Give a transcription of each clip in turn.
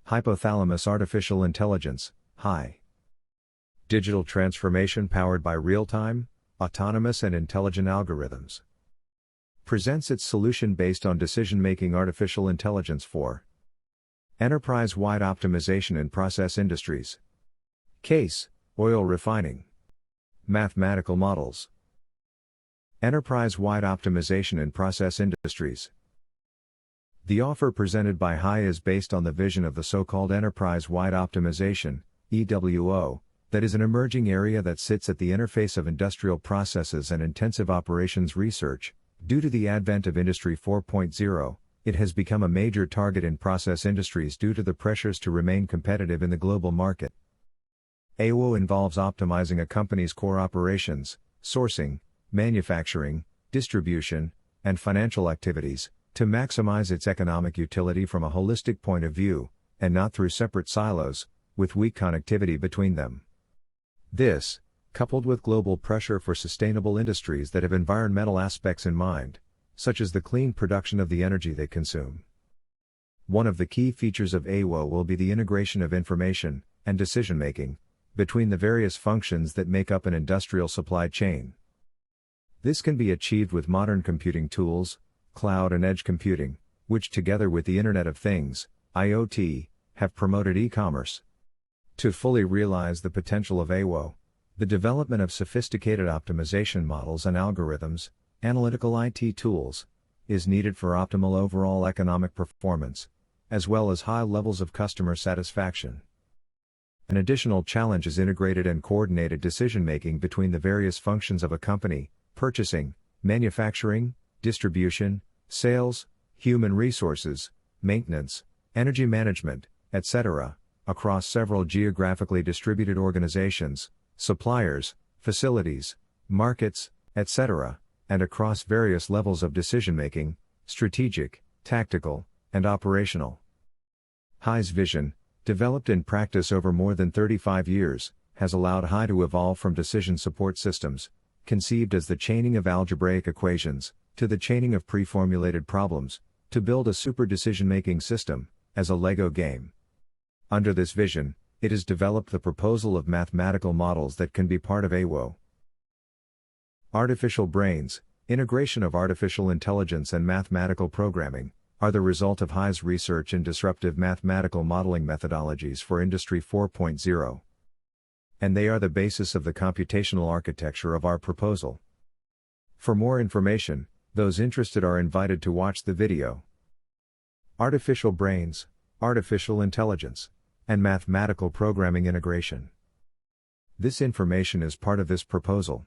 Hypothalamus artificial intelligence, HI. Digital transformation powered by real-time, autonomous and intelligent algorithms. Presents its solution based on decision-making artificial intelligence for enterprise-wide optimization in process industries. Case, oil refining. Mathematical models. Enterprise-wide optimization in process industries. The offer presented by HI is based on the vision of the so-called enterprise-wide optimization, EWO, that is an emerging area that sits at the interface of industrial processes and intensive operations research. Due to the advent of Industry 4.0, it has become a major target in process industries due to the pressures to remain competitive in the global market. EWO involves optimizing a company's core operations, sourcing, manufacturing, distribution, and financial activities, to maximize its economic utility from a holistic point of view, and not through separate silos, with weak connectivity between them. This, coupled with global pressure for sustainable industries that have environmental aspects in mind, such as the clean production of the energy they consume. One of the key features of EWO will be the integration of information and decision-making between the various functions that make up an industrial supply chain. This can be achieved with modern computing tools, cloud and edge computing, which together with the Internet of Things, IoT, have promoted e-commerce. To fully realize the potential of EWO, the development of sophisticated optimization models and algorithms, analytical IT tools, is needed for optimal overall economic performance, as well as high levels of customer satisfaction. An additional challenge is integrated and coordinated decision-making between the various functions of a company: purchasing, manufacturing, distribution, sales, human resources, maintenance, energy management, etc., across several geographically distributed organizations, suppliers, facilities, markets, etc., and across various levels of decision-making: strategic, tactical, and operational. HI's vision, developed in practice over more than 35 years, has allowed HI to evolve from decision support systems, conceived as the chaining of algebraic equations, to the chaining of pre-formulated problems, to build a super decision-making system, as a Lego game. Under this vision, it has developed the proposal of mathematical models that can be part of EWO. Artificial brains, integration of artificial intelligence and mathematical programming, are the result of HI's research in disruptive mathematical modeling methodologies for Industry 4.0. And they are the basis of the computational architecture of our proposal. For more information, those interested are invited to watch the video. Artificial brains, artificial intelligence, and mathematical programming integration. This information is part of this proposal.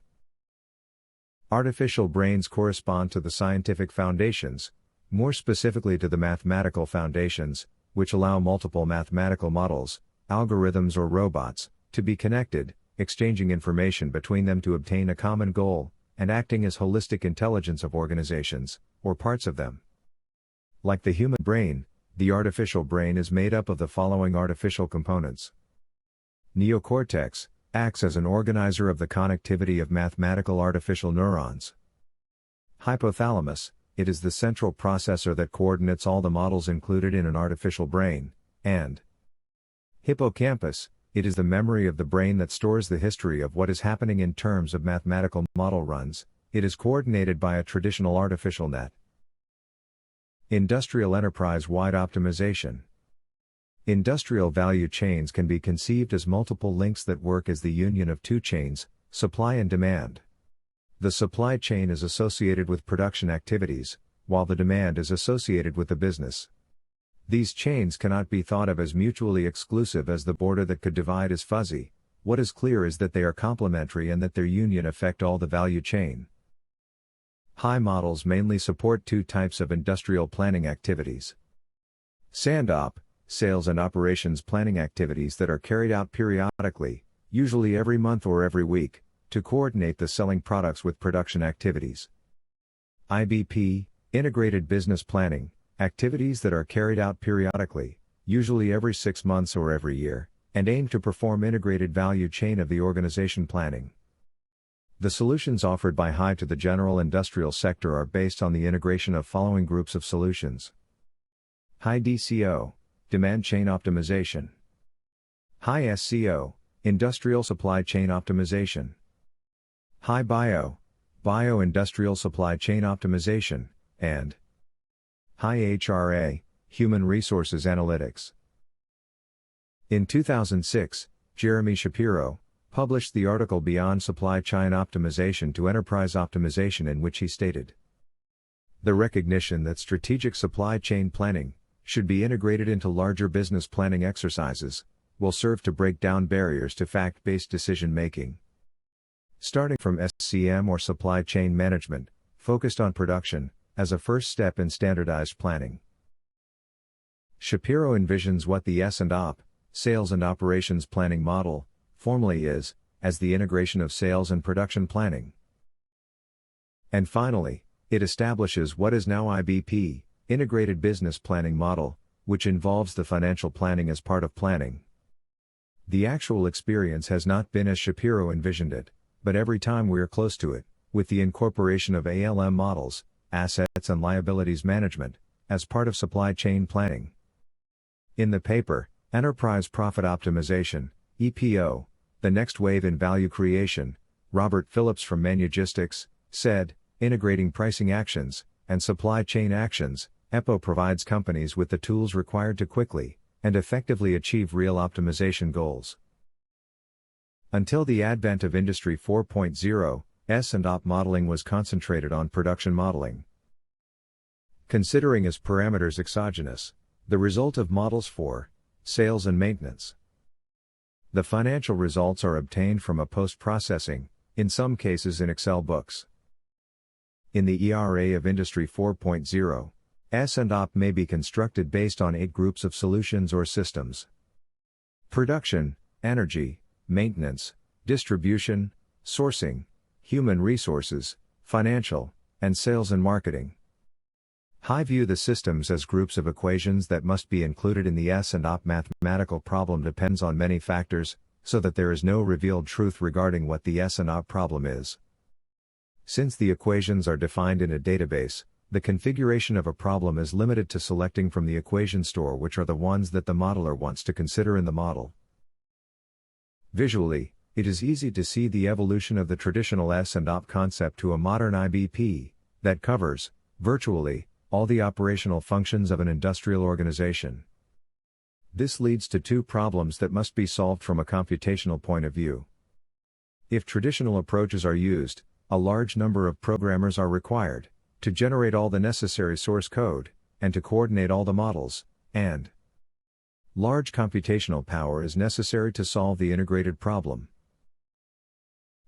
Artificial brains correspond to the scientific foundations, more specifically to the mathematical foundations, which allow multiple mathematical models, algorithms or robots, to be connected, exchanging information between them to obtain a common goal, and acting as holistic intelligence of organizations, or parts of them. Like the human brain, the artificial brain is made up of the following artificial components. Neocortex acts as an organizer of the connectivity of mathematical artificial neurons. Hypothalamus, it is the central processor that coordinates all the models included in an artificial brain, and hippocampus, it is the memory of the brain that stores the history of what is happening in terms of mathematical model runs. It is coordinated by a traditional artificial net. Industrial enterprise-wide optimization. Industrial value chains can be conceived as multiple links that work as the union of two chains, supply and demand. The supply chain is associated with production activities, while the demand is associated with the business. These chains cannot be thought of as mutually exclusive, as the border that could divide is fuzzy. What is clear is that they are complementary and that their union affect all the value chain. HI models mainly support two types of industrial planning activities. SandOp, sales and operations planning activities that are carried out periodically, usually every month or every week, to coordinate the selling products with production activities. IBP, integrated business planning, activities that are carried out periodically, usually every 6 months or every year, and aim to perform integrated value chain of the organization planning. The solutions offered by HI to the general industrial sector are based on the integration of following groups of solutions. HI DCO, demand chain optimization. High SCO, industrial supply chain optimization. High bio-industrial supply chain optimization, and high HRA, human resources analytics. In 2006, Jeremy Shapiro published the article Beyond Supply Chain Optimization to Enterprise Optimization, in which he stated, "The recognition that strategic supply chain planning should be integrated into larger business planning exercises will serve to break down barriers to fact-based decision-making. Starting from SCM or supply chain management, focused on production, as a first step in standardized planning." Shapiro envisions what the S&OP, sales and operations planning model, formally is, as the integration of sales and production planning. And finally, it establishes what is now IBP, Integrated Business Planning Model, which involves the financial planning as part of planning. The actual experience has not been as Shapiro envisioned it, but every time we are close to it, with the incorporation of ALM models, assets and liabilities management, as part of supply chain planning. In the paper, Enterprise Profit Optimization, EPO, The Next Wave in Value Creation, Robert Phillips from Manugistics, said, "Integrating pricing actions and supply chain actions, EPO provides companies with the tools required to quickly and effectively achieve real optimization goals." Until the advent of Industry 4.0, S&OP modeling was concentrated on production modeling. Considering as parameters exogenous, the result of models for sales and maintenance. The financial results are obtained from a post-processing, in some cases in Excel books. In the ERA of Industry 4.0, S&OP may be constructed based on 8 groups of solutions or systems: production, energy, maintenance, distribution, sourcing, human resources, financial, and sales and marketing. I view the systems as groups of equations that must be included in the S&OP mathematical problem depends on many factors, so that there is no revealed truth regarding what the S&OP problem is. Since the equations are defined in a database, the configuration of a problem is limited to selecting from the equation store which are the ones that the modeler wants to consider in the model. Visually, it is easy to see the evolution of the traditional S&OP concept to a modern IBP that covers, virtually, all the operational functions of an industrial organization. This leads to 2 problems that must be solved from a computational point of view. If traditional approaches are used, a large number of programmers are required to generate all the necessary source code and to coordinate all the models, and large computational power is necessary to solve the integrated problem.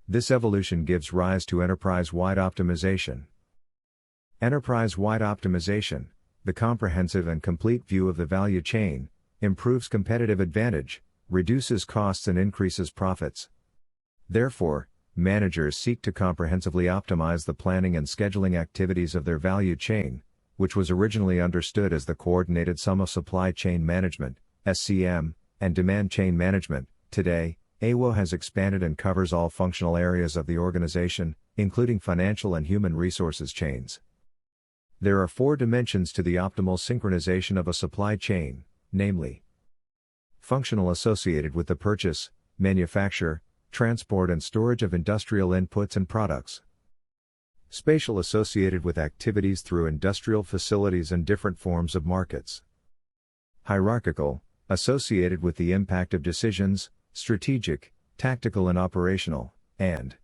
This evolution gives rise to enterprise-wide optimization. Enterprise-wide optimization, the comprehensive and complete view of the value chain, improves competitive advantage, reduces costs and increases profits. Therefore, managers seek to comprehensively optimize the planning and scheduling activities of their value chain, which was originally understood as the coordinated sum of supply chain management, SCM, and demand chain management. Today, AWO has expanded and covers all functional areas of the organization, including financial and human resources chains. There are 4 dimensions to the optimal synchronization of a supply chain, namely: functional associated with the purchase, manufacture, transport and storage of industrial inputs and products; spatial associated with activities through industrial facilities and different forms of markets; hierarchical, associated with the impact of decisions, strategic, tactical and operational; and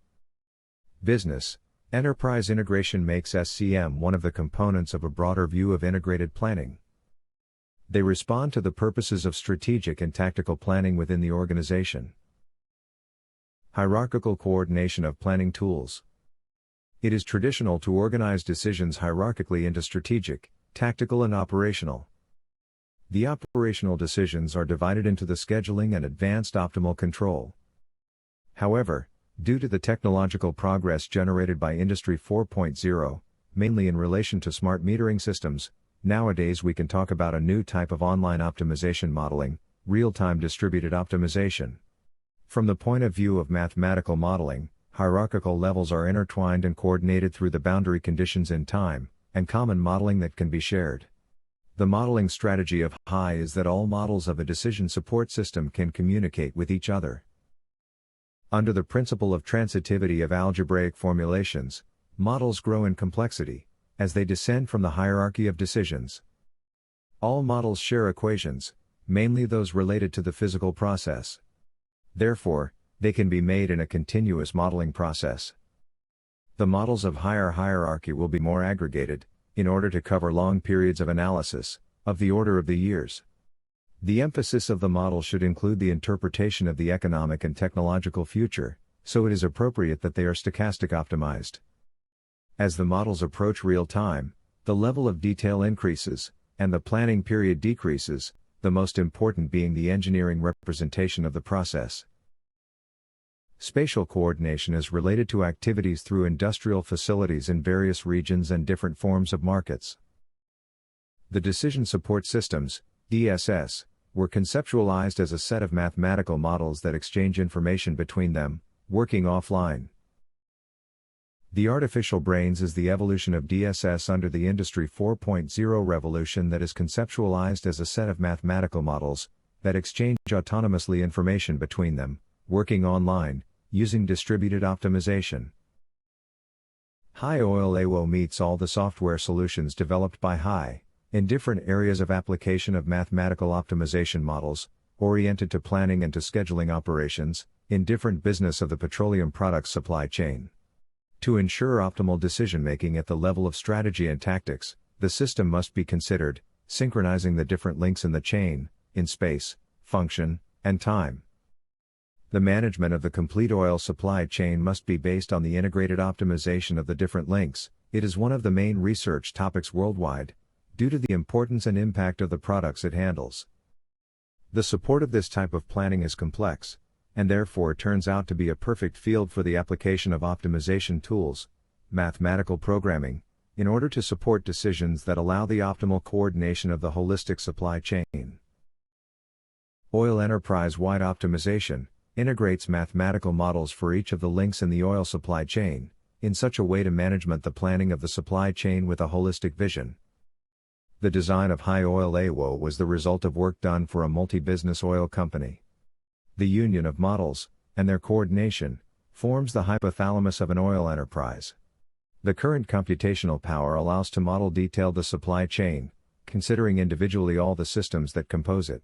business. Enterprise integration makes SCM one of the components of a broader view of integrated planning. They respond to the purposes of strategic and tactical planning within the organization. Hierarchical coordination of planning tools. It is traditional to organize decisions hierarchically into strategic, tactical and operational. The operational decisions are divided into the scheduling and advanced optimal control. However, due to the technological progress generated by Industry 4.0, mainly in relation to smart metering systems, nowadays we can talk about a new type of online optimization modeling, real-time distributed optimization. From the point of view of mathematical modeling, hierarchical levels are intertwined and coordinated through the boundary conditions in time, and common modeling that can be shared. The modeling strategy of HI is that all models of a decision support system can communicate with each other. Under the principle of transitivity of algebraic formulations, models grow in complexity as they descend from the hierarchy of decisions. All models share equations, mainly those related to the physical process. Therefore, they can be made in a continuous modeling process. The models of higher hierarchy will be more aggregated, in order to cover long periods of analysis, of the order of the years. The emphasis of the model should include the interpretation of the economic and technological future, so it is appropriate that they are stochastic optimized. As the models approach real time, the level of detail increases, and the planning period decreases, the most important being the engineering representation of the process. Spatial coordination is related to activities through industrial facilities in various regions and different forms of markets. The decision support systems, DSS, were conceptualized as a set of mathematical models that exchange information between them, working offline. The artificial brains is the evolution of DSS under the Industry 4.0 revolution that is conceptualized as a set of mathematical models that exchange autonomously information between them, working online, using distributed optimization. High Oil AWO meets all the software solutions developed by High, in different areas of application of mathematical optimization models, oriented to planning and to scheduling operations, in different business of the petroleum products supply chain. To ensure optimal decision-making at the level of strategy and tactics, the system must be considered, synchronizing the different links in the chain, in space, function, and time. The management of the complete oil supply chain must be based on the integrated optimization of the different links. It is one of the main research topics worldwide, due to the importance and impact of the products it handles. The support of this type of planning is complex, and therefore turns out to be a perfect field for the application of optimization tools, mathematical programming, in order to support decisions that allow the optimal coordination of the holistic supply chain. Oil enterprise-wide optimization integrates mathematical models for each of the links in the oil supply chain, in such a way to management the planning of the supply chain with a holistic vision. The design of High Oil AWO was the result of work done for a multi-business oil company. The union of models, and their coordination, forms the hypothalamus of an oil enterprise. The current computational power allows to model detailed the supply chain, considering individually all the systems that compose it.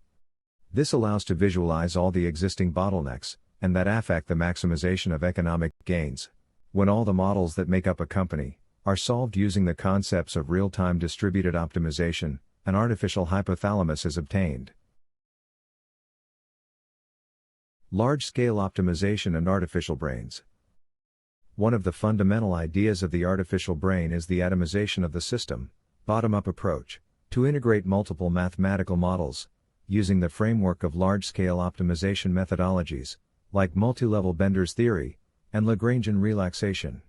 This allows to visualize all the existing bottlenecks, and that affect the maximization of economic gains. When all the models that make up a company are solved using the concepts of real-time distributed optimization, an artificial hypothalamus is obtained. Large-scale optimization and artificial brains. One of the fundamental ideas of the artificial brain is the atomization of the system, bottom-up approach, to integrate multiple mathematical models, using the framework of large-scale optimization methodologies, like multi-level Bender's theory, and Lagrangian relaxation.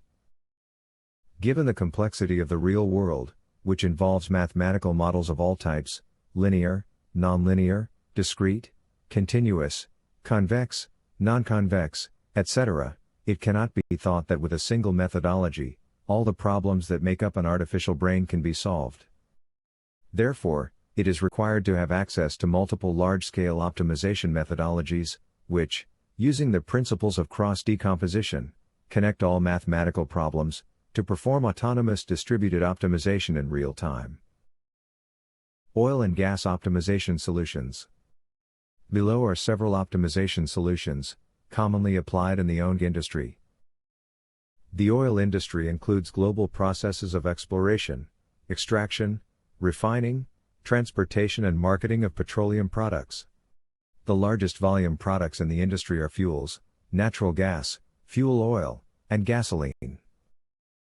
Given the complexity of the real world, which involves mathematical models of all types, linear, nonlinear, discrete, continuous, convex, non-convex, etc., it cannot be thought that with a single methodology, all the problems that make up an artificial brain can be solved. Therefore, it is required to have access to multiple large-scale optimization methodologies, which, using the principles of cross-decomposition, connect all mathematical problems, to perform autonomous distributed optimization in real time. Oil and gas optimization solutions. Below are several optimization solutions, commonly applied in the oil industry. The oil industry includes global processes of exploration, extraction, refining, transportation and marketing of petroleum products. The largest volume products in the industry are fuels, natural gas, fuel oil, and gasoline.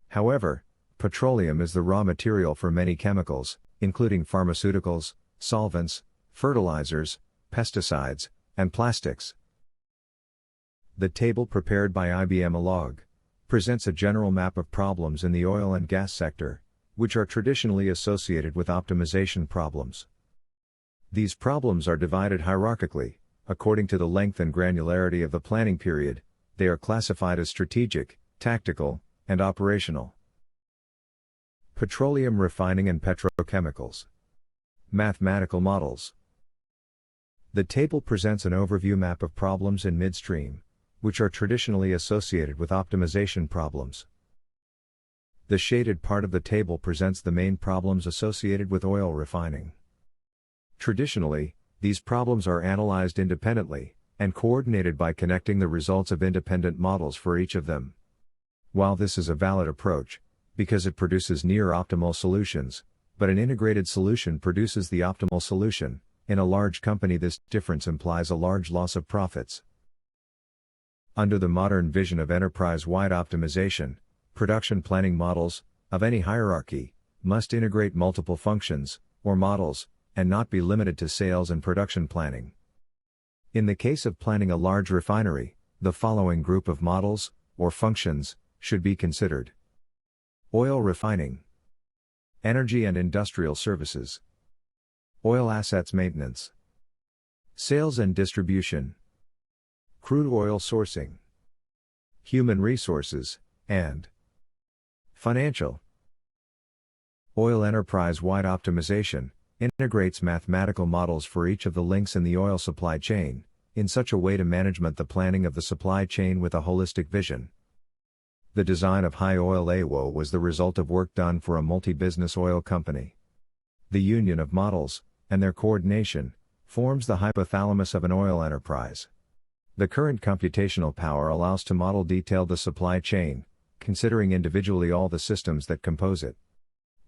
However, petroleum is the raw material for many chemicals, including pharmaceuticals, solvents, fertilizers, pesticides, and plastics. The table prepared by IBM Alog presents a general map of problems in the oil and gas sector, which are traditionally associated with optimization problems. These problems are divided hierarchically, according to the length and granularity of the planning period. They are classified as strategic, tactical, and operational. Petroleum refining and petrochemicals. Mathematical models. The table presents an overview map of problems in midstream, which are traditionally associated with optimization problems. The shaded part of the table presents the main problems associated with oil refining. Traditionally, these problems are analyzed independently, and coordinated by connecting the results of independent models for each of them. While this is a valid approach, because it produces near-optimal solutions, but an integrated solution produces the optimal solution, in a large company this difference implies a large loss of profits. Under the modern vision of enterprise-wide optimization, production planning models, of any hierarchy, must integrate multiple functions, or models, and not be limited to sales and production planning. In the case of planning a large refinery, the following group of models, or functions, should be considered. Oil refining, energy and industrial services, oil assets maintenance, sales and distribution, crude oil sourcing, human resources, and financial. Oil enterprise-wide optimization integrates mathematical models for each of the links in the oil supply chain, in such a way to management the planning of the supply chain with a holistic vision. The design of high oil AWO was the result of work done for a multi-business oil company. The union of models, and their coordination, forms the hypothalamus of an oil enterprise. The current computational power allows to model detail the supply chain, considering individually all the systems that compose it.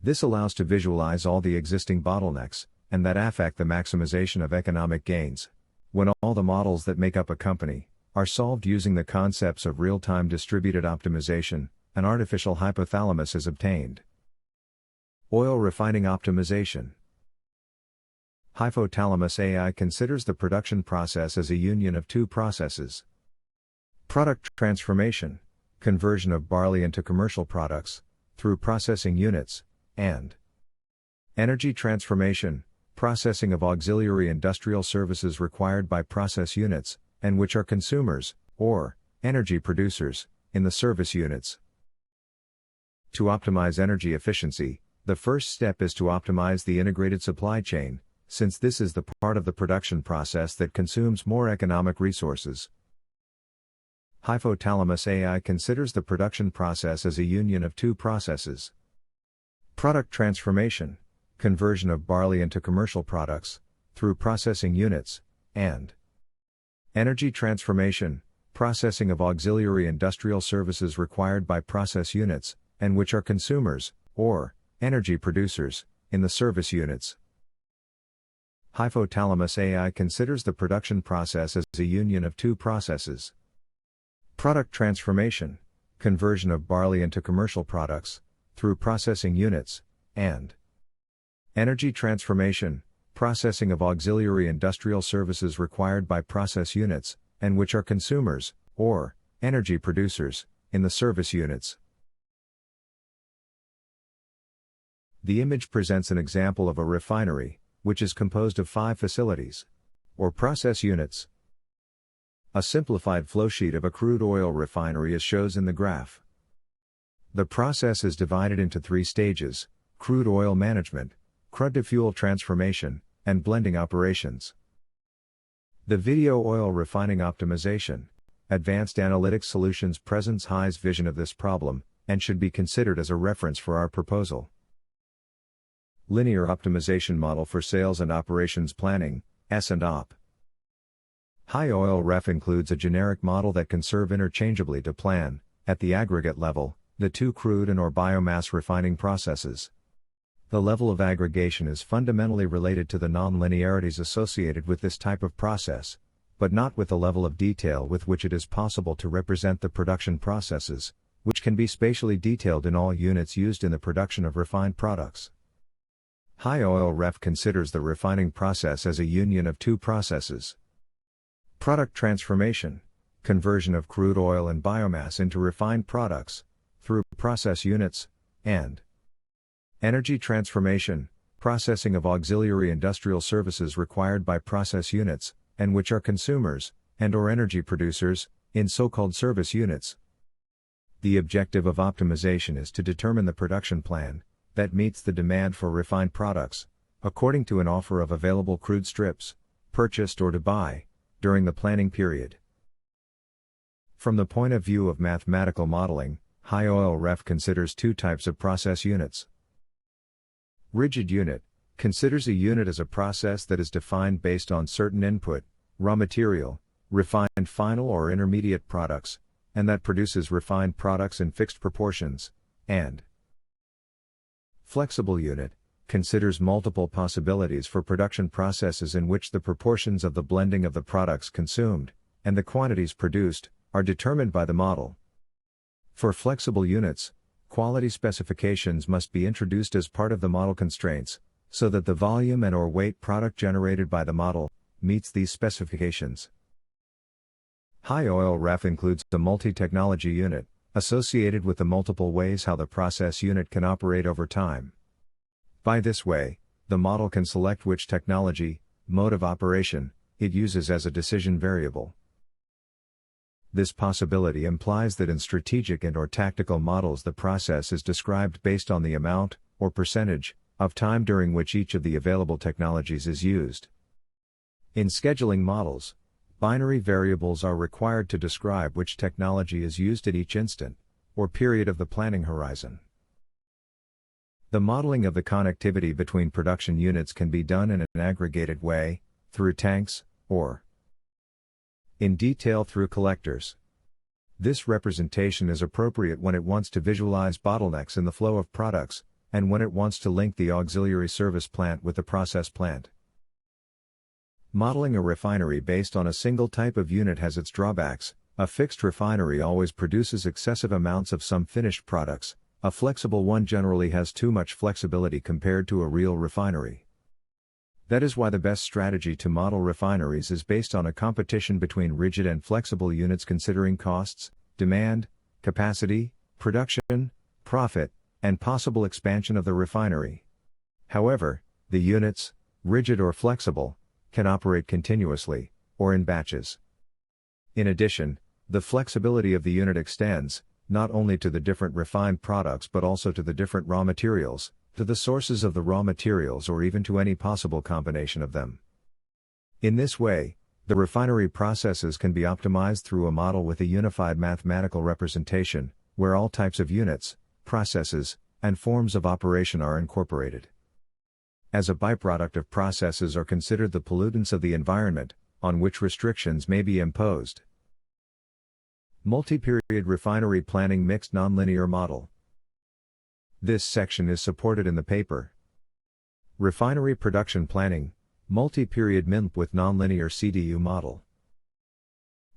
This allows to visualize all the existing bottlenecks, and that affect the maximization of economic gains. When all the models that make up a company are solved using the concepts of real-time distributed optimization, an artificial hypothalamus is obtained. Oil refining optimization. Hypothalamus AI considers the production process as a union of two processes. Product transformation, conversion of barley into commercial products, through processing units, and energy transformation, processing of auxiliary industrial services required by process units, and which are consumers, or energy producers, in the service units. To optimize energy efficiency, the first step is to optimize the integrated supply chain, since this is the part of the production process that consumes more economic resources. Hypothalamus AI considers the production process as a union of two processes. Product transformation, conversion of barley into commercial products, through processing units, and energy transformation, processing of auxiliary industrial services required by process units, and which are consumers, or energy producers, in the service units. Hypothalamus AI considers the production process as a union of two processes. Product transformation, conversion of barley into commercial products, through processing units, and energy transformation, processing of auxiliary industrial services required by process units, and which are consumers, or energy producers, in the service units. The image presents an example of a refinery, which is composed of 5 facilities, or process units. A simplified flowsheet of a crude oil refinery is shown in the graph. The process is divided into 3 stages: crude oil management, crude to fuel transformation, and blending operations. The video oil refining optimization, advanced analytics solutions presents High's vision of this problem, and should be considered as a reference for our proposal. Linear optimization model for sales and operations planning, S&OP. High oil ref includes a generic model that can serve interchangeably to plan, at the aggregate level, the 2 crude and/or biomass refining processes. The level of aggregation is fundamentally related to the non-linearities associated with this type of process, but not with the level of detail with which it is possible to represent the production processes, which can be spatially detailed in all units used in the production of refined products. High oil ref considers the refining process as a union of 2 processes. Product transformation, conversion of crude oil and biomass into refined products, through process units, and energy transformation, processing of auxiliary industrial services required by process units, and which are consumers, and/or energy producers, in so-called service units. The objective of optimization is to determine the production plan that meets the demand for refined products, according to an offer of available crude strips, purchased or to buy, during the planning period. From the point of view of mathematical modeling, high oil ref considers two types of process units. Rigid unit considers a unit as a process that is defined based on certain input, raw material, refined final or intermediate products, and that produces refined products in fixed proportions, and flexible unit considers multiple possibilities for production processes in which the proportions of the blending of the products consumed, and the quantities produced, are determined by the model. For flexible units, quality specifications must be introduced as part of the model constraints, so that the volume and/or weight product generated by the model meets these specifications. High oil ref includes the multi-technology unit, associated with the multiple ways how the process unit can operate over time. By this way, the model can select which technology, mode of operation, it uses as a decision variable. This possibility implies that in strategic and/or tactical models the process is described based on the amount, or percentage, of time during which each of the available technologies is used. In scheduling models, binary variables are required to describe which technology is used at each instant, or period of the planning horizon. The modeling of the connectivity between production units can be done in an aggregated way, through tanks, or in detail through collectors. This representation is appropriate when it wants to visualize bottlenecks in the flow of products, and when it wants to link the auxiliary service plant with the process plant. Modeling a refinery based on a single type of unit has its drawbacks. A fixed refinery always produces excessive amounts of some finished products. A flexible one generally has too much flexibility compared to a real refinery. That is why the best strategy to model refineries is based on a competition between rigid and flexible units considering costs, demand, capacity, production, profit, and possible expansion of the refinery. However, the units, rigid or flexible, can operate continuously, or in batches. In addition, the flexibility of the unit extends, not only to the different refined products but also to the different raw materials, to the sources of the raw materials or even to any possible combination of them. In this way, the refinery processes can be optimized through a model with a unified mathematical representation, where all types of units, processes, and forms of operation are incorporated. As a byproduct of processes are considered the pollutants of the environment, on which restrictions may be imposed. Multi-period refinery planning mixed nonlinear model. This section is supported in the paper. Refinery production planning, multi-period MIMP with nonlinear CDU model.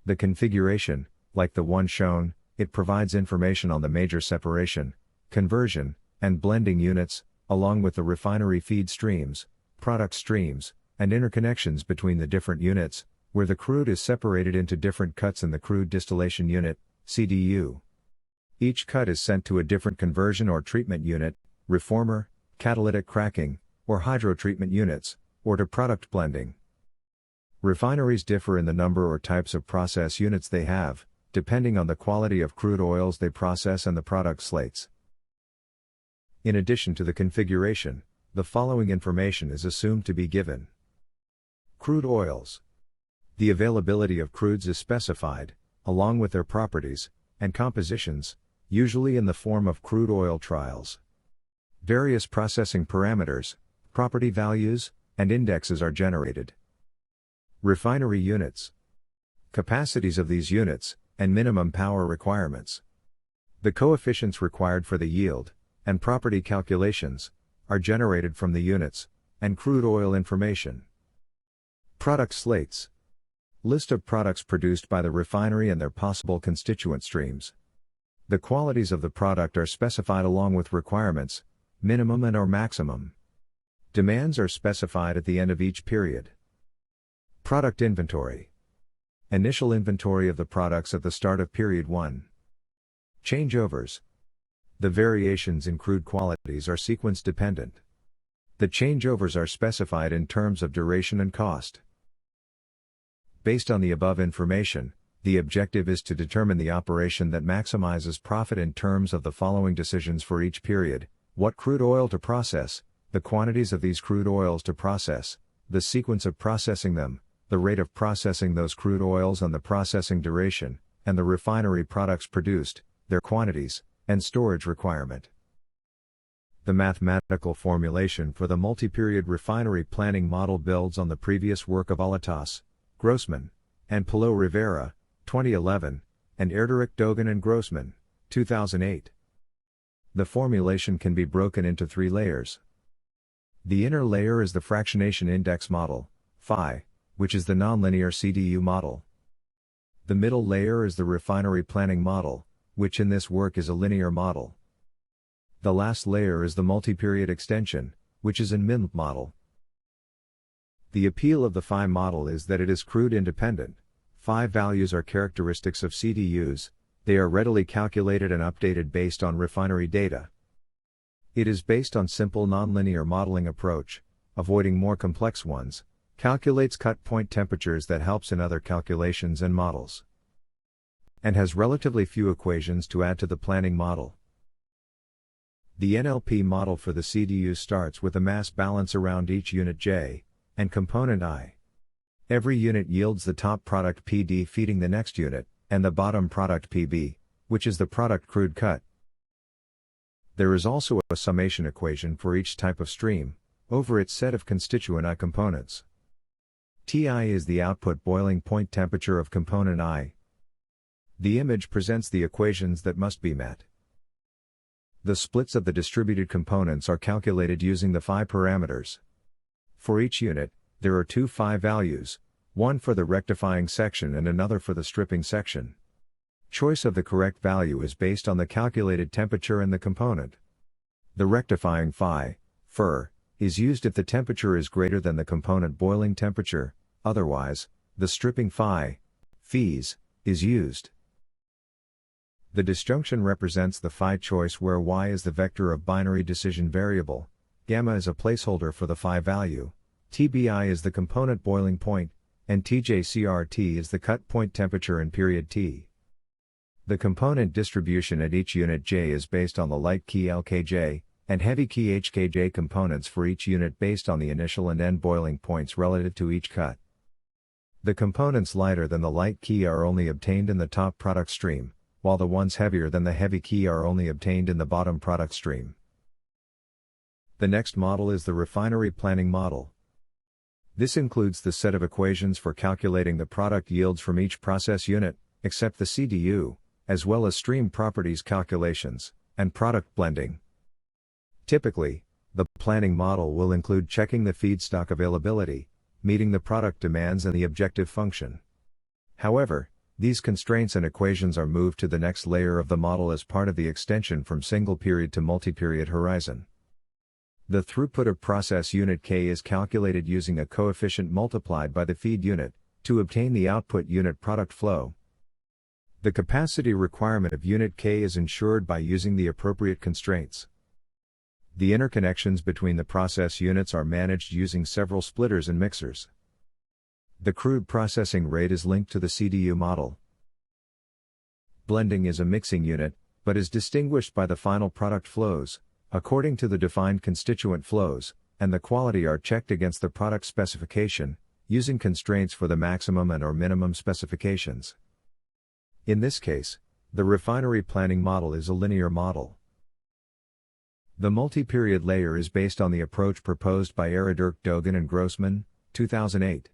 The configuration, like the one shown, it provides information on the major separation, conversion, and blending units, along with the refinery feed streams, product streams, and interconnections between the different units, where the crude is separated into different cuts in the crude distillation unit, CDU. Each cut is sent to a different conversion or treatment unit, reformer, catalytic cracking, or hydrotreatment units, or to product blending. Refineries differ in the number or types of process units they have, depending on the quality of crude oils they process and the product slates. In addition to the configuration, the following information is assumed to be given. Crude oils. The availability of crudes is specified, along with their properties and compositions, usually in the form of crude oil trials. Various processing parameters, property values, and indexes are generated. Refinery units. Capacities of these units, and minimum power requirements. The coefficients required for the yield, and property calculations, are generated from the units, and crude oil information. Product slates. List of products produced by the refinery and their possible constituent streams. The qualities of the product are specified along with requirements, minimum and/or maximum. Demands are specified at the end of each period. Product inventory. Initial inventory of the products at the start of period 1. Changeovers. The variations in crude qualities are sequence dependent. The changeovers are specified in terms of duration and cost. Based on the above information, the objective is to determine the operation that maximizes profit in terms of the following decisions for each period: what crude oil to process, the quantities of these crude oils to process, the sequence of processing them, the rate of processing those crude oils and the processing duration, and the refinery products produced, their quantities, and storage requirement. The mathematical formulation for the multi-period refinery planning model builds on the previous work of Alatas, Grossman, and Pilot Rivera, 2011, and Erderick Dogan and Grossman, 2008. The formulation can be broken into three layers. The inner layer is the fractionation index model, phi, which is the nonlinear CDU model. The middle layer is the refinery planning model, which in this work is a linear model. The last layer is the multi-period extension, which is a MIM model. The appeal of the phi model is that it is crude independent. Phi values are characteristics of CDUs, they are readily calculated and updated based on refinery data. It is based on simple nonlinear modeling approach, avoiding more complex ones, calculates cut point temperatures that helps in other calculations and models, and has relatively few equations to add to the planning model. The NLP model for the CDU starts with a mass balance around each unit J, and component I. Every unit yields the top product PD feeding the next unit, and the bottom product PB, which is the product crude cut. There is also a summation equation for each type of stream, over its set of constituent I components. Ti is the output boiling point temperature of component I. The image presents the equations that must be met. The splits of the distributed components are calculated using the phi parameters. For each unit, there are two phi values, one for the rectifying section and another for the stripping section. Choice of the correct value is based on the calculated temperature and the component. The rectifying phi, FIR, is used if the temperature is greater than the component boiling temperature, otherwise, the stripping phi, FES, is used. The disjunction represents the phi choice where y is the vector of binary decision variable, gamma is a placeholder for the phi value, TBI is the component boiling point, and TJCRT is the cut point temperature in period T. The component distribution at each unit J is based on the light key LKJ, and heavy key HKJ components for each unit based on the initial and end boiling points relative to each cut. The components lighter than the light key are only obtained in the top product stream, while the ones heavier than the heavy key are only obtained in the bottom product stream. The next model is the refinery planning model. This includes the set of equations for calculating the product yields from each process unit, except the CDU, as well as stream properties calculations, and product blending. Typically, the planning model will include checking the feedstock availability, meeting the product demands and the objective function. However, these constraints and equations are moved to the next layer of the model as part of the extension from single period to multi-period horizon. The throughput of process unit K is calculated using a coefficient multiplied by the feed unit, to obtain the output unit product flow. The capacity requirement of unit K is ensured by using the appropriate constraints. The interconnections between the process units are managed using several splitters and mixers. The crude processing rate is linked to the CDU model. Blending is a mixing unit, but is distinguished by the final product flows, according to the defined constituent flows, and the quality are checked against the product specification, using constraints for the maximum and or minimum specifications. In this case, the refinery planning model is a linear model. The multi-period layer is based on the approach proposed by Erderick Dogan and Grossman, 2008.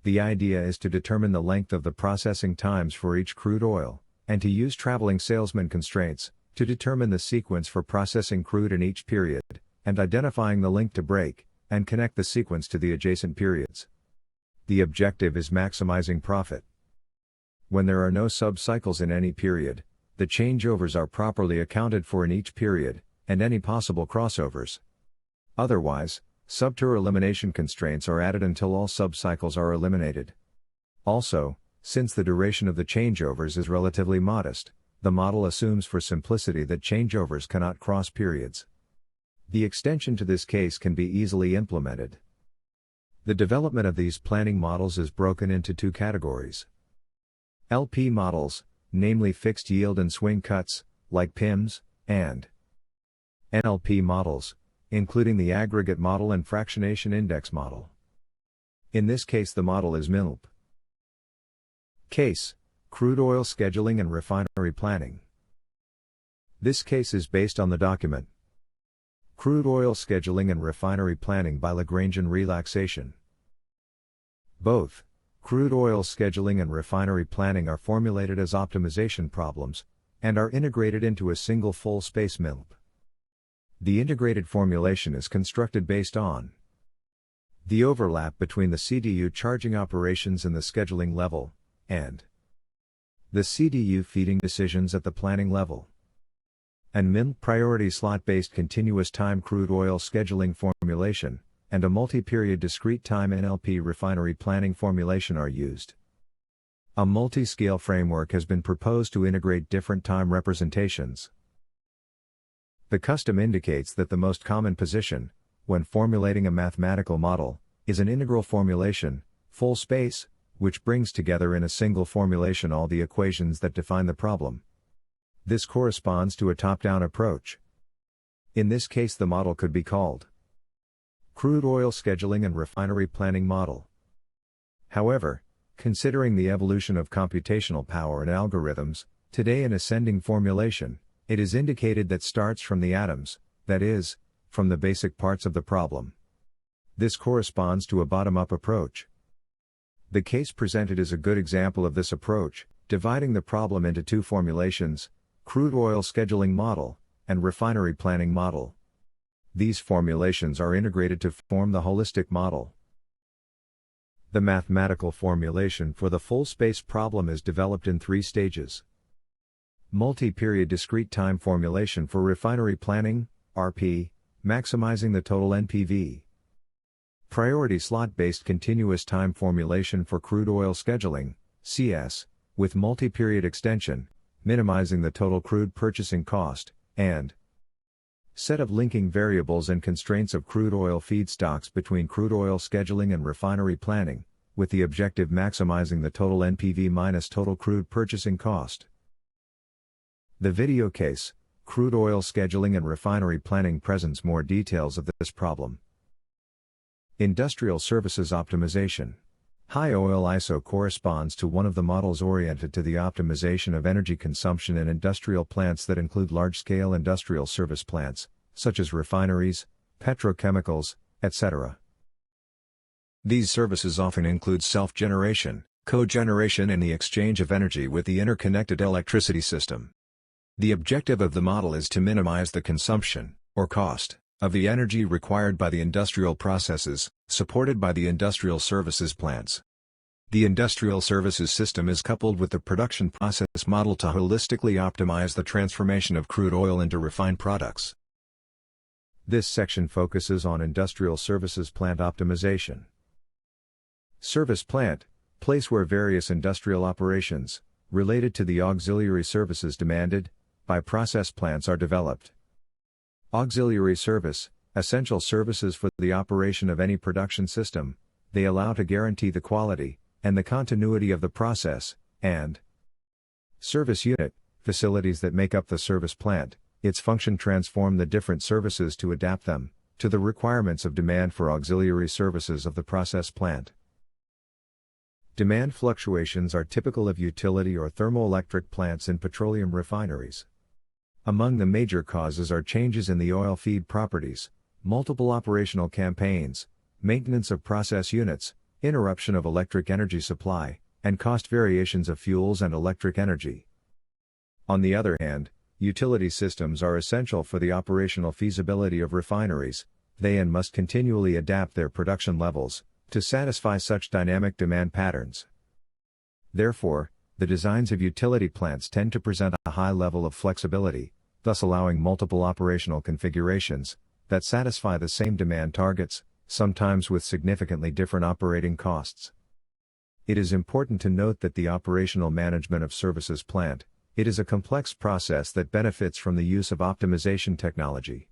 The idea is to determine the length of the processing times for each crude oil, and to use traveling salesman constraints, to determine the sequence for processing crude in each period, and identifying the link to break, and connect the sequence to the adjacent periods. The objective is maximizing profit. When there are no sub-cycles in any period, the changeovers are properly accounted for in each period, and any possible crossovers. Otherwise, subtour elimination constraints are added until all sub-cycles are eliminated. Also, since the duration of the changeovers is relatively modest, the model assumes for simplicity that changeovers cannot cross periods. The extension to this case can be easily implemented. The development of these planning models is broken into two categories. LP models, namely fixed yield and swing cuts, like PIMS, and NLP models, including the aggregate model and fractionation index model. In this case, the model is MILP. Case: Crude oil scheduling and refinery planning. This case is based on the document Crude oil scheduling and refinery planning by Lagrangian relaxation. Both crude oil scheduling and refinery planning are formulated as optimization problems, and are integrated into a single full-space MILP. The integrated formulation is constructed based on the overlap between the CDU charging operations in the scheduling level, and the CDU feeding decisions at the planning level. And MILP priority slot-based continuous time crude oil scheduling formulation, and a multi-period discrete time NLP refinery planning formulation are used. A multi-scale framework has been proposed to integrate different time representations. The custom indicates that the most common position, when formulating a mathematical model, is an integral formulation, full space, which brings together in a single formulation all the equations that define the problem. This corresponds to a top-down approach. In this case, the model could be called Crude Oil Scheduling and Refinery Planning Model. However, considering the evolution of computational power and algorithms, today an ascending formulation, it is indicated that starts from the atoms, that is, from the basic parts of the problem. This corresponds to a bottom-up approach. The case presented is a good example of this approach, dividing the problem into two formulations, Crude Oil Scheduling Model, and Refinery Planning Model. These formulations are integrated to form the holistic model. The mathematical formulation for the full space problem is developed in 3 stages. Multi-period discrete time formulation for refinery planning, RP, maximizing the total NPV. Priority slot-based continuous time formulation for crude oil scheduling, CS, with multi-period extension, minimizing the total crude purchasing cost, and set of linking variables and constraints of crude oil feedstocks between crude oil scheduling and refinery planning, with the objective maximizing the total NPV minus total crude purchasing cost. The video case, Crude Oil Scheduling and Refinery Planning, presents more details of this problem. Industrial Services Optimization. High oil ISO corresponds to one of the models oriented to the optimization of energy consumption in industrial plants that include large-scale industrial service plants, such as refineries, petrochemicals, etc. These services often include self-generation, cogeneration, and the exchange of energy with the interconnected electricity system. The objective of the model is to minimize the consumption, or cost, of the energy required by the industrial processes, supported by the industrial services plants. The industrial services system is coupled with the production process model to holistically optimize the transformation of crude oil into refined products. This section focuses on industrial services plant optimization. Service plant, place where various industrial operations, related to the auxiliary services demanded by process plants are developed. Auxiliary service, essential services for the operation of any production system, they allow to guarantee the quality and the continuity of the process, and service unit, facilities that make up the service plant, its function transform the different services to adapt them to the requirements of demand for auxiliary services of the process plant. Demand fluctuations are typical of utility or thermoelectric plants in petroleum refineries. Among the major causes are changes in the oil feed properties, multiple operational campaigns, maintenance of process units, interruption of electric energy supply, and cost variations of fuels and electric energy. On the other hand, utility systems are essential for the operational feasibility of refineries. They must continually adapt their production levels to satisfy such dynamic demand patterns. Therefore, the designs of utility plants tend to present a high level of flexibility, thus allowing multiple operational configurations that satisfy the same demand targets, sometimes with significantly different operating costs. It is important to note that the operational management of services plant, it is a complex process that benefits from the use of optimization technology.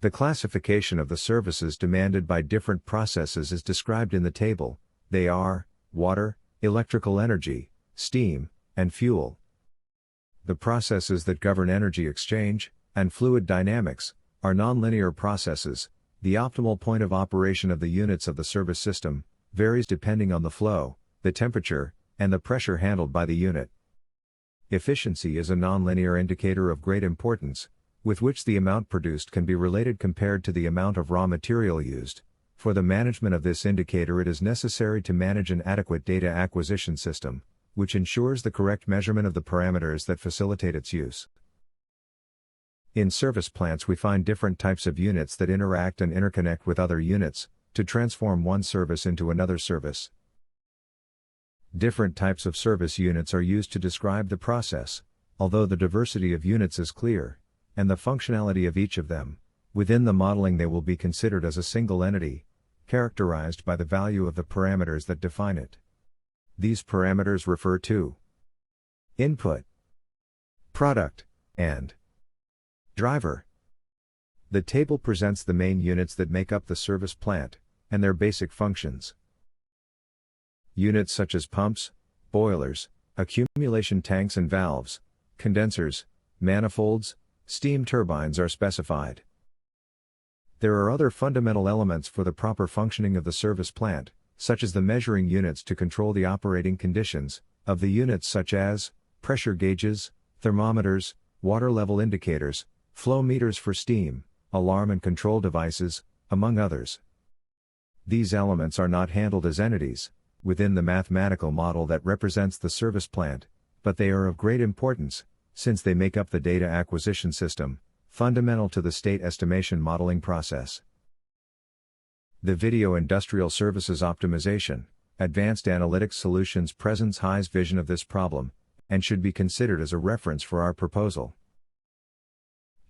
The classification of the services demanded by different processes is described in the table. They are water, electrical energy, steam, and fuel. The processes that govern energy exchange and fluid dynamics are nonlinear processes. The optimal point of operation of the units of the service system varies depending on the flow, the temperature, and the pressure handled by the unit. Efficiency is a nonlinear indicator of great importance, with which the amount produced can be related compared to the amount of raw material used. For the management of this indicator, it is necessary to manage an adequate data acquisition system, which ensures the correct measurement of the parameters that facilitate its use. In service plants, we find different types of units that interact and interconnect with other units to transform one service into another service. Different types of service units are used to describe the process, although the diversity of units is clear, and the functionality of each of them, within the modeling they will be considered as a single entity, characterized by the value of the parameters that define it. These parameters refer to input, product, and driver. The table presents the main units that make up the service plant, and their basic functions. Units such as pumps, boilers, accumulation tanks and valves, condensers, manifolds, steam turbines are specified. There are other fundamental elements for the proper functioning of the service plant, such as the measuring units to control the operating conditions of the units, such as pressure gauges, thermometers, water level indicators, flow meters for steam, alarm and control devices, among others. These elements are not handled as entities within the mathematical model that represents the service plant, but they are of great importance, since they make up the data acquisition system, fundamental to the state estimation modeling process. The Video Industrial Services Optimization, Advanced Analytics Solutions presents HI's vision of this problem, and should be considered as a reference for our proposal.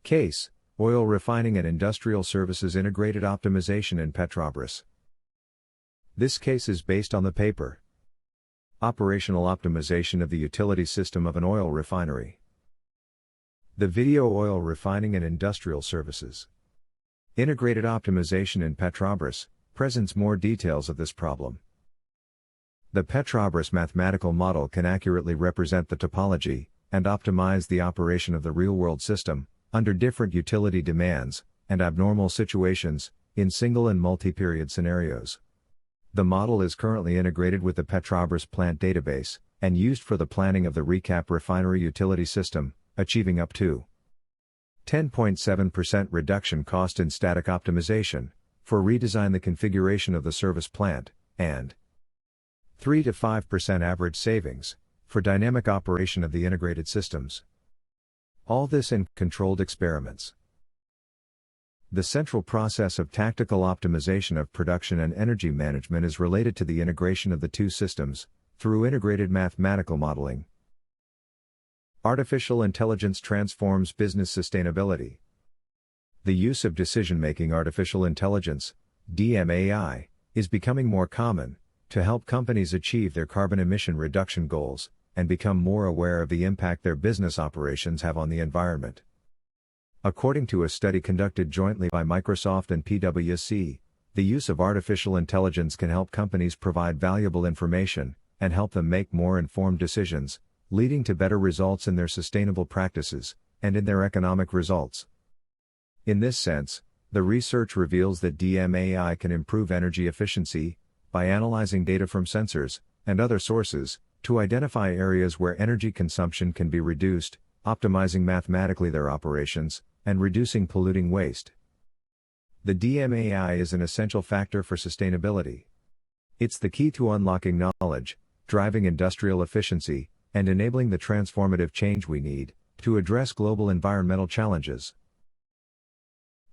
Case: Oil Refining and Industrial Services Integrated Optimization in Petrobras. This case is based on the paper Operational Optimization of the Utility System of an Oil Refinery. The Video Oil Refining and Industrial Services Integrated Optimization in Petrobras presents more details of this problem. The Petrobras mathematical model can accurately represent the topology and optimize the operation of the real-world system under different utility demands and abnormal situations in single and multi-period scenarios. The model is currently integrated with the Petrobras plant database and used for the planning of the recap refinery utility system, achieving up to 10.7% reduction cost in static optimization for redesign the configuration of the service plant, and 3 to 5% average savings for dynamic operation of the integrated systems. All this in controlled experiments. The central process of tactical optimization of production and energy management is related to the integration of the two systems through integrated mathematical modeling. Artificial intelligence transforms business sustainability. The use of decision-making artificial intelligence, DMAI, is becoming more common to help companies achieve their carbon emission reduction goals and become more aware of the impact their business operations have on the environment. According to a study conducted jointly by Microsoft and PwC, the use of artificial intelligence can help companies provide valuable information and help them make more informed decisions, leading to better results in their sustainable practices and in their economic results. In this sense, the research reveals that DMAI can improve energy efficiency by analyzing data from sensors and other sources to identify areas where energy consumption can be reduced, optimizing mathematically their operations, and reducing polluting waste. The DMAI is an essential factor for sustainability. It's the key to unlocking knowledge, driving industrial efficiency, and enabling the transformative change we need to address global environmental challenges.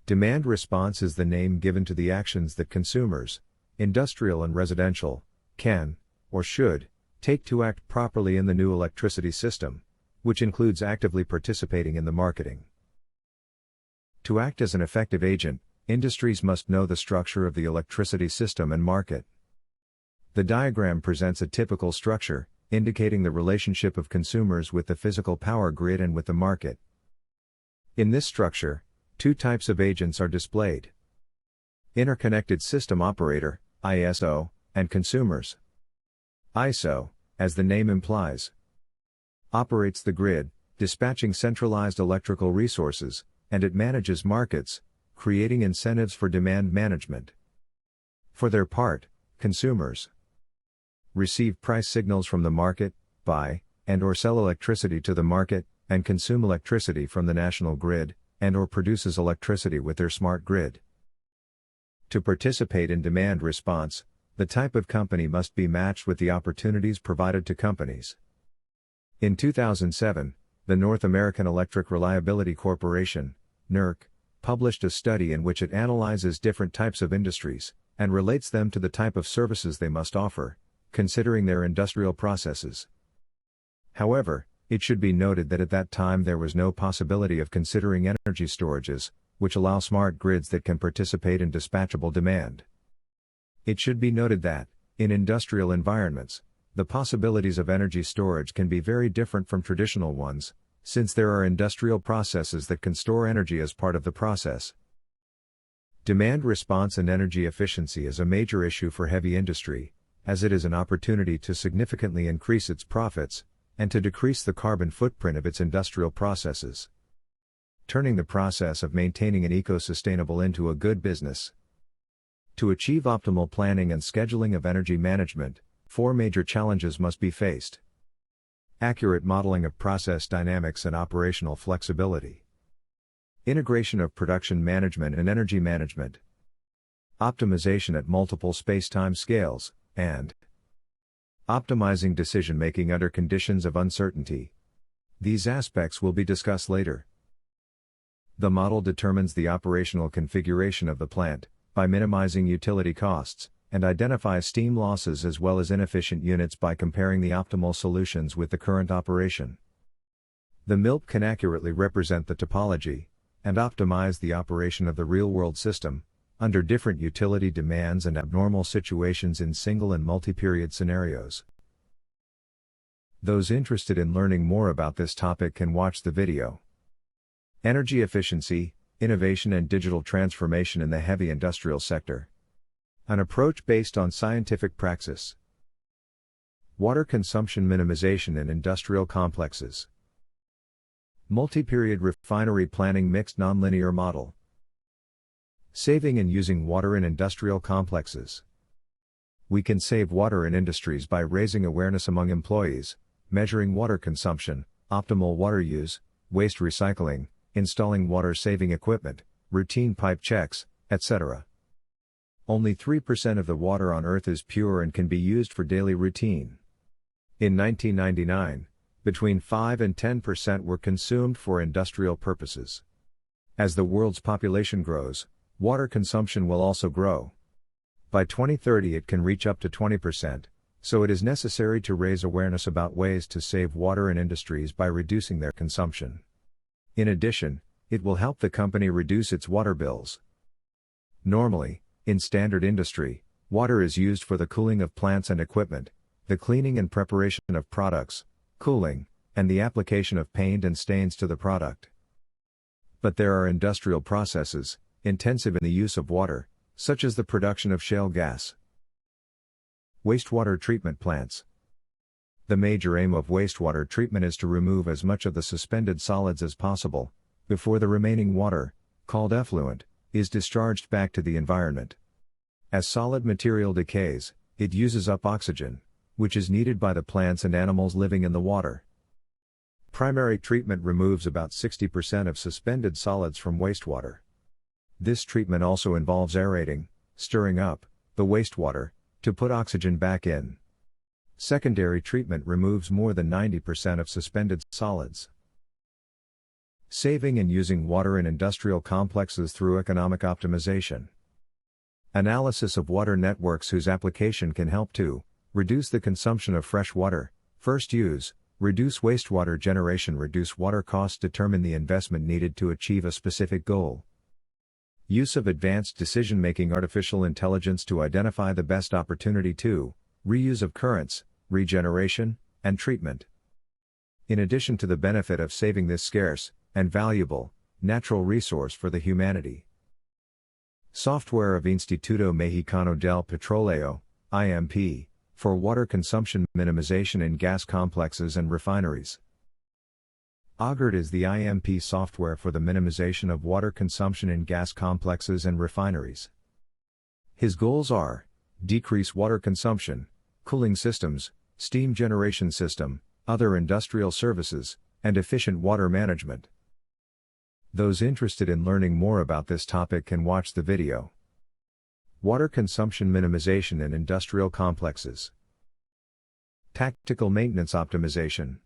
Demand response is the name given to the actions that consumers, industrial and residential, can, or should, take to act properly in the new electricity system, which includes actively participating in the marketing. To act as an effective agent, industries must know the structure of the electricity system and market. The diagram presents a typical structure, indicating the relationship of consumers with the physical power grid and with the market. In this structure, two types of agents are displayed: interconnected system operator, ISO, and consumers. ISO, as the name implies, operates the grid, dispatching centralized electrical resources, and it manages markets, creating incentives for demand management. For their part, consumers receive price signals from the market, buy, and/or sell electricity to the market, and consume electricity from the national grid, and/or produces electricity with their smart grid. To participate in demand response, the type of company must be matched with the opportunities provided to companies. In 2007, the North American Electric Reliability Corporation, NERC, published a study in which it analyzes different types of industries, and relates them to the type of services they must offer, considering their industrial processes. However, it should be noted that at that time there was no possibility of considering energy storages, which allow smart grids that can participate in dispatchable demand. It should be noted that, in industrial environments, the possibilities of energy storage can be very different from traditional ones, since there are industrial processes that can store energy as part of the process. Demand response and energy efficiency is a major issue for heavy industry, as it is an opportunity to significantly increase its profits, and to decrease the carbon footprint of its industrial processes, turning the process of maintaining an eco-sustainable into a good business. To achieve optimal planning and scheduling of energy management, 4 major challenges must be faced. Accurate modeling of process dynamics and operational flexibility. Integration of production management and energy management. Optimization at multiple space-time scales, and optimizing decision-making under conditions of uncertainty. These aspects will be discussed later. The model determines the operational configuration of the plant, by minimizing utility costs, and identifies steam losses as well as inefficient units by comparing the optimal solutions with the current operation. The MILP can accurately represent the topology, and optimize the operation of the real-world system, under different utility demands and abnormal situations in single and multi-period scenarios. Those interested in learning more about this topic can watch the video. Energy efficiency, innovation and digital transformation in the heavy industrial sector. An approach based on scientific praxis. Water consumption minimization in industrial complexes. Multi-period refinery planning mixed nonlinear model. Saving and using water in industrial complexes. We can save water in industries by raising awareness among employees, measuring water consumption, optimal water use, waste recycling, installing water-saving equipment, routine pipe checks, etc. Only 3% of the water on Earth is pure and can be used for daily routine. In 1999, between 5 and 10% were consumed for industrial purposes. As the world's population grows, water consumption will also grow. By 2030 it can reach up to 20%, so it is necessary to raise awareness about ways to save water in industries by reducing their consumption. In addition, it will help the company reduce its water bills. Normally, in standard industry, water is used for the cooling of plants and equipment, the cleaning and preparation of products, cooling, and the application of paint and stains to the product. But there are industrial processes, intensive in the use of water, such as the production of shale gas. Wastewater treatment plants. The major aim of wastewater treatment is to remove as much of the suspended solids as possible, before the remaining water, called effluent, is discharged back to the environment. As solid material decays, it uses up oxygen, which is needed by the plants and animals living in the water. Primary treatment removes about 60% of suspended solids from wastewater. This treatment also involves aerating, stirring up, the wastewater, to put oxygen back in. Secondary treatment removes more than 90% of suspended solids. Saving and using water in industrial complexes through economic optimization. Analysis of water networks whose application can help to reduce the consumption of fresh water, first use, reduce wastewater generation, reduce water costs, determine the investment needed to achieve a specific goal. Use of advanced decision-making, artificial intelligence to identify the best opportunity to reuse of currents, regeneration, and treatment. In addition to the benefit of saving this scarce and valuable natural resource for the humanity. Software of Instituto Mexicano del Petróleo, IMP, for water consumption minimization in gas complexes and refineries. Augert is the IMP software for the minimization of water consumption in gas complexes and refineries. His goals are: decrease water consumption, cooling systems, steam generation system, other industrial services, and efficient water management. Those interested in learning more about this topic can watch the video. Water consumption minimization in industrial complexes. Tactical maintenance optimization.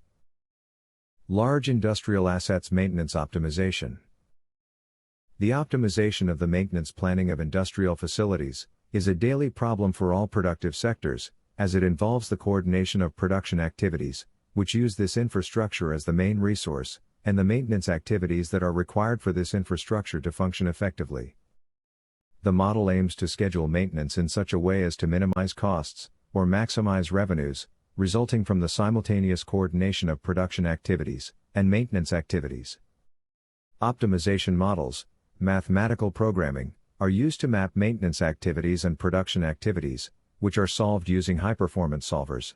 Large industrial assets maintenance optimization. The optimization of the maintenance planning of industrial facilities is a daily problem for all productive sectors, as it involves the coordination of production activities, which use this infrastructure as the main resource, and the maintenance activities that are required for this infrastructure to function effectively. The model aims to schedule maintenance in such a way as to minimize costs, or maximize revenues, resulting from the simultaneous coordination of production activities and maintenance activities. Optimization models, mathematical programming, are used to map maintenance activities and production activities, which are solved using high-performance solvers.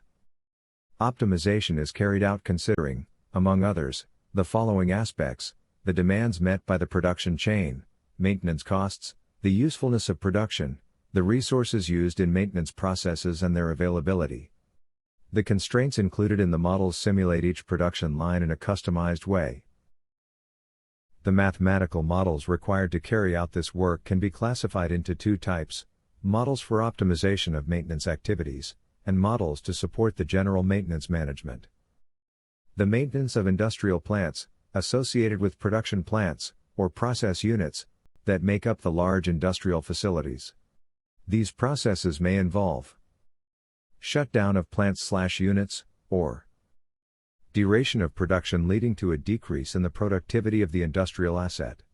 Optimization is carried out considering, among others, the following aspects: the demands met by the production chain, maintenance costs, the usefulness of production, the resources used in maintenance processes and their availability. The constraints included in the models simulate each production line in a customized way. The mathematical models required to carry out this work can be classified into two types: models for optimization of maintenance activities, and models to support the general maintenance management. The maintenance of industrial plants, associated with production plants, or process units, that make up the large industrial facilities. These processes may involve shutdown of plants/units, or duration of production leading to a decrease in the productivity of the industrial asset.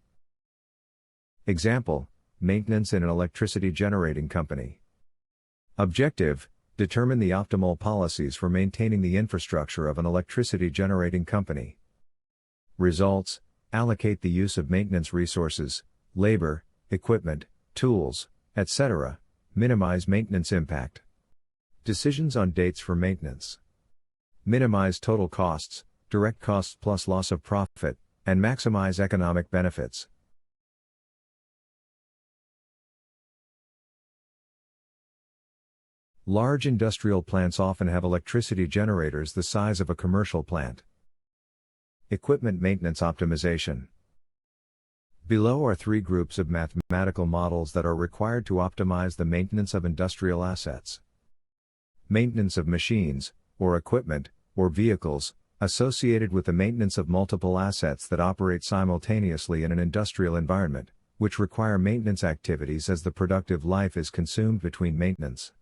Example: maintenance in an electricity generating company. Objective: determine the optimal policies for maintaining the infrastructure of an electricity generating company. Results: allocate the use of maintenance resources, labor, equipment, tools, etc., minimize maintenance impact. Decisions on dates for maintenance. Minimize total costs, direct costs plus loss of profit, and maximize economic benefits. Large industrial plants often have electricity generators the size of a commercial plant. Equipment maintenance optimization. Below are three groups of mathematical models that are required to optimize the maintenance of industrial assets. Maintenance of machines, or equipment, or vehicles, associated with the maintenance of multiple assets that operate simultaneously in an industrial environment, which require maintenance activities as the productive life is consumed between maintenance.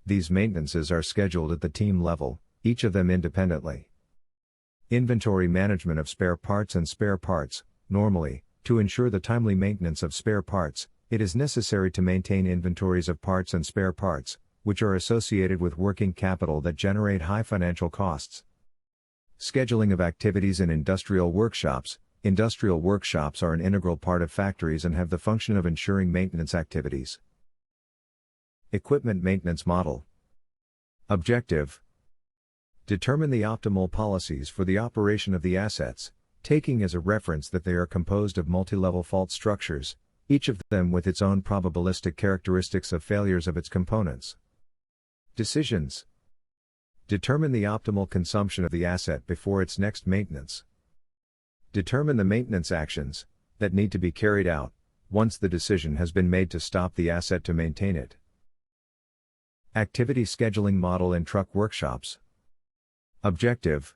These maintenances are scheduled at the team level, each of them independently. Inventory management of spare parts and spare parts. Normally, to ensure the timely maintenance of spare parts, it is necessary to maintain inventories of parts and spare parts, which are associated with working capital that generate high financial costs. Scheduling of activities in industrial workshops. Industrial workshops are an integral part of factories and have the function of ensuring maintenance activities. Equipment maintenance model. Objective: determine the optimal policies for the operation of the assets, taking as a reference that they are composed of multi-level fault structures, each of them with its own probabilistic characteristics of failures of its components. Decisions: determine the optimal consumption of the asset before its next maintenance. Determine the maintenance actions that need to be carried out once the decision has been made to stop the asset to maintain it. Activity scheduling model in truck workshops. Objective: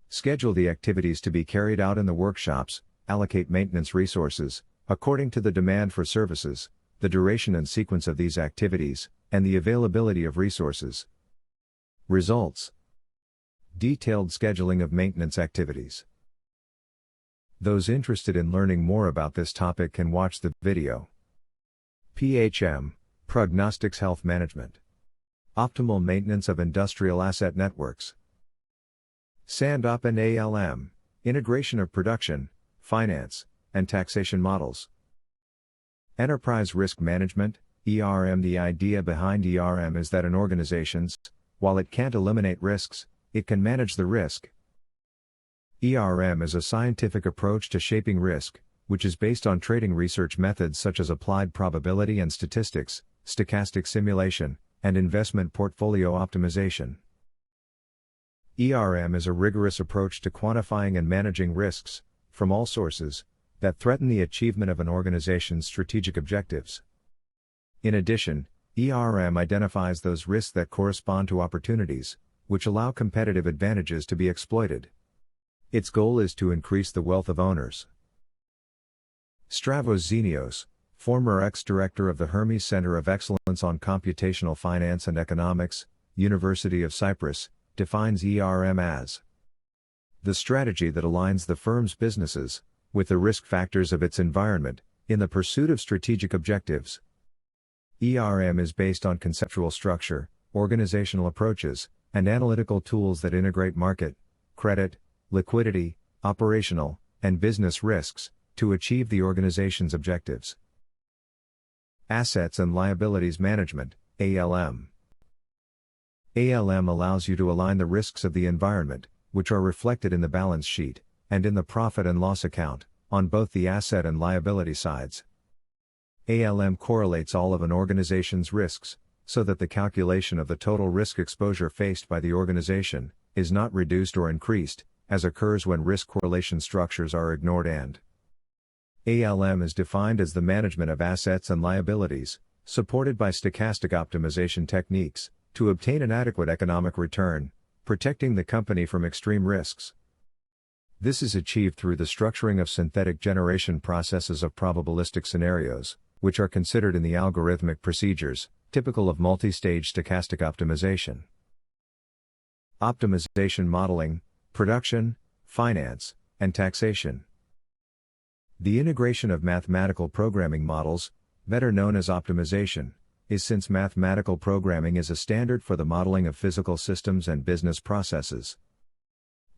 schedule the activities to be carried out in the workshops, allocate maintenance resources according to the demand for services, the duration and sequence of these activities, and the availability of resources. Results: detailed scheduling of maintenance activities. Those interested in learning more about this topic can watch the video. PHM, Prognostics Health Management. Optimal maintenance of industrial asset networks. SANDOP and ALM, integration of production, finance, and taxation models. Enterprise risk management, ERM. The idea behind ERM is that an organization, while it can't eliminate risks, it can manage the risk. ERM is a scientific approach to shaping risk, which is based on trading research methods such as applied probability and statistics, stochastic simulation, and investment portfolio optimization. ERM is a rigorous approach to quantifying and managing risks, from all sources, that threaten the achievement of an organization's strategic objectives. In addition, ERM identifies those risks that correspond to opportunities, which allow competitive advantages to be exploited. Its goal is to increase the wealth of owners. Stavros Zenios, former ex-director of the Hermes Center of Excellence on Computational Finance and Economics, University of Cyprus, defines ERM as the strategy that aligns the firm's businesses with the risk factors of its environment, in the pursuit of strategic objectives. ERM is based on conceptual structure, organizational approaches, and analytical tools that integrate market, credit, liquidity, operational, and business risks, to achieve the organization's objectives. Assets and Liabilities Management, ALM. ALM allows you to align the risks of the environment, which are reflected in the balance sheet, and in the profit and loss account, on both the asset and liability sides. ALM correlates all of an organization's risks, so that the calculation of the total risk exposure faced by the organization is not reduced or increased, as occurs when risk correlation structures are ignored, and ALM is defined as the management of assets and liabilities, supported by stochastic optimization techniques, to obtain an adequate economic return, protecting the company from extreme risks. This is achieved through the structuring of synthetic generation processes of probabilistic scenarios, which are considered in the algorithmic procedures, typical of multi-stage stochastic optimization. Optimization modeling, production, finance, and taxation. The integration of mathematical programming models, better known as optimization, is since mathematical programming is a standard for the modeling of physical systems and business processes.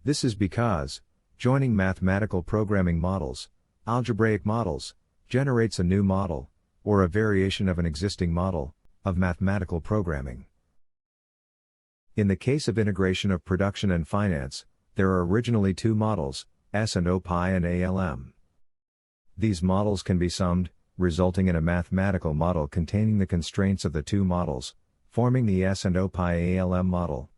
This is because, joining mathematical programming models, algebraic models, generates a new model, or a variation of an existing model, of mathematical programming. In the case of integration of production and finance, there are originally two models, S&OP and ALM. These models can be summed, resulting in a mathematical model containing the constraints of the two models, forming the S&OP ALM model.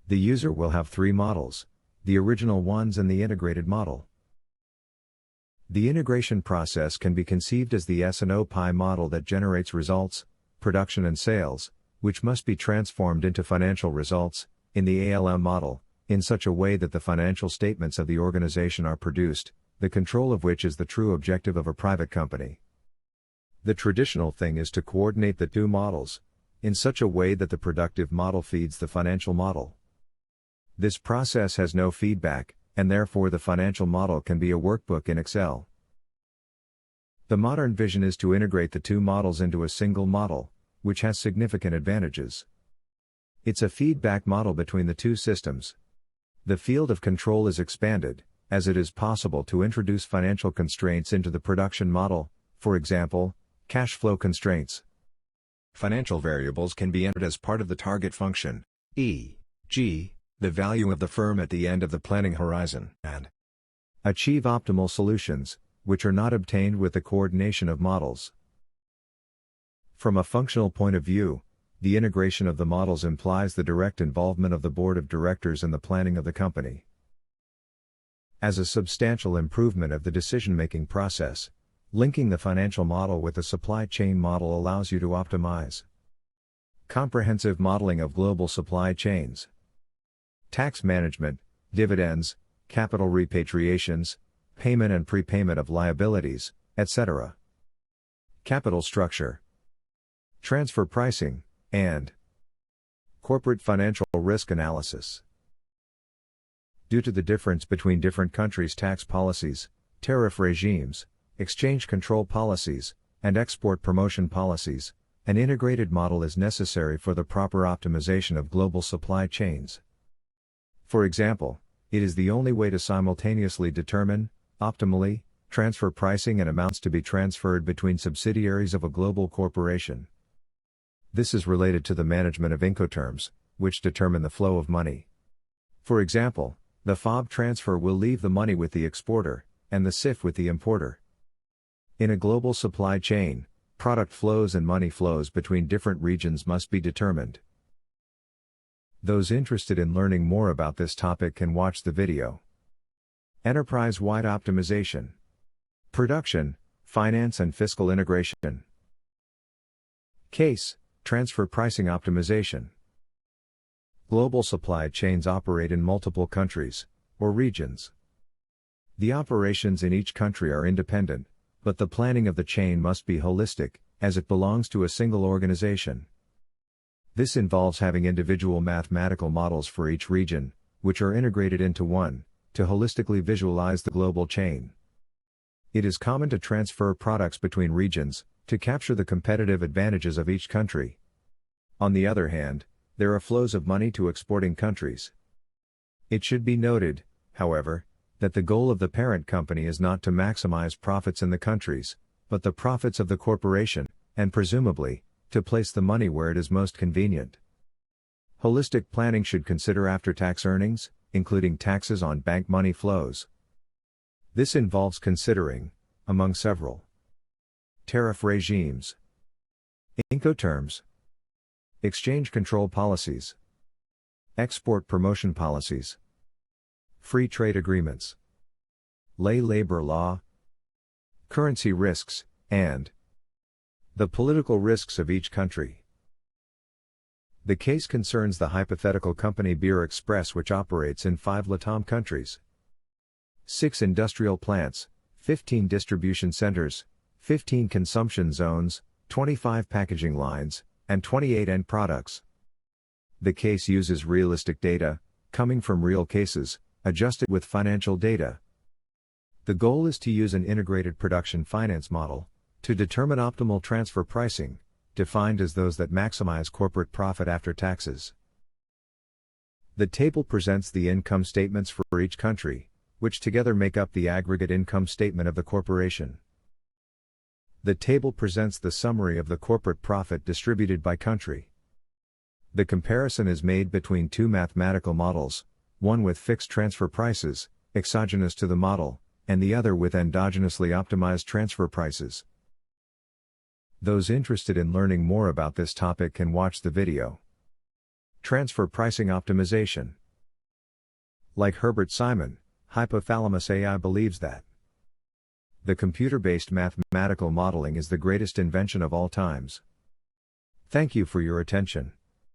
The user will have three models, the original ones and the integrated model. The integration process can be conceived as the S&OP model that generates results, production and sales, which must be transformed into financial results, in the ALM model, in such a way that the financial statements of the organization are produced, the control of which is the true objective of a private company. The traditional thing is to coordinate the two models, in such a way that the productive model feeds the financial model. This process has no feedback, and therefore the financial model can be a workbook in Excel. The modern vision is to integrate the two models into a single model, which has significant advantages. It's a feedback model between the two systems. The field of control is expanded, as it is possible to introduce financial constraints into the production model, for example, cash flow constraints. Financial variables can be entered as part of the target function, e.g., the value of the firm at the end of the planning horizon, and achieve optimal solutions, which are not obtained with the coordination of models. From a functional point of view, the integration of the models implies the direct involvement of the board of directors in the planning of the company. As a substantial improvement of the decision-making process, linking the financial model with the supply chain model allows you to optimize comprehensive modeling of global supply chains, tax management, dividends, capital repatriations, payment and prepayment of liabilities, etc., capital structure, transfer pricing, and corporate financial risk analysis. Due to the difference between different countries' tax policies, tariff regimes, exchange control policies, and export promotion policies, an integrated model is necessary for the proper optimization of global supply chains. For example, it is the only way to simultaneously determine, optimally, transfer pricing and amounts to be transferred between subsidiaries of a global corporation. This is related to the management of Incoterms, which determine the flow of money. For example, The FOB transfer will leave the money with the exporter, and the CIF with the importer. In a global supply chain, product flows and money flows between different regions must be determined. Those interested in learning more about this topic can watch the video. Enterprise-wide optimization. Production, finance and fiscal integration. Case, transfer pricing optimization. Global supply chains operate in multiple countries, or regions. The operations in each country are independent, but the planning of the chain must be holistic, as it belongs to a single organization. This involves having individual mathematical models for each region, which are integrated into one, to holistically visualize the global chain. It is common to transfer products between regions, to capture the competitive advantages of each country. On the other hand, there are flows of money to exporting countries. It should be noted, however, that the goal of the parent company is not to maximize profits in the countries, but the profits of the corporation, and presumably, to place the money where it is most convenient. Holistic planning should consider after-tax earnings, including taxes on bank money flows. This involves considering, among several, tariff regimes, Incoterms, exchange control policies, export promotion policies, free trade agreements, lay labor law, currency risks, and the political risks of each country. The case concerns the hypothetical company Beer Express, which operates in 5 LATAM countries, 6 industrial plants, 15 distribution centers, 15 consumption zones, 25 packaging lines, and 28 end products. The case uses realistic data, coming from real cases, adjusted with financial data. The goal is to use an integrated production finance model, to determine optimal transfer pricing, defined as those that maximize corporate profit after taxes. The table presents the income statements for each country, which together make up the aggregate income statement of the corporation. The table presents the summary of the corporate profit distributed by country. The comparison is made between 2 mathematical models, one with fixed transfer prices, exogenous to the model, and the other with endogenously optimized transfer prices. Those interested in learning more about this topic can watch the video. Transfer pricing optimization. Like Herbert Simon, Hypothalamus AI believes that the computer-based mathematical modeling is the greatest invention of all times. Thank you for your attention.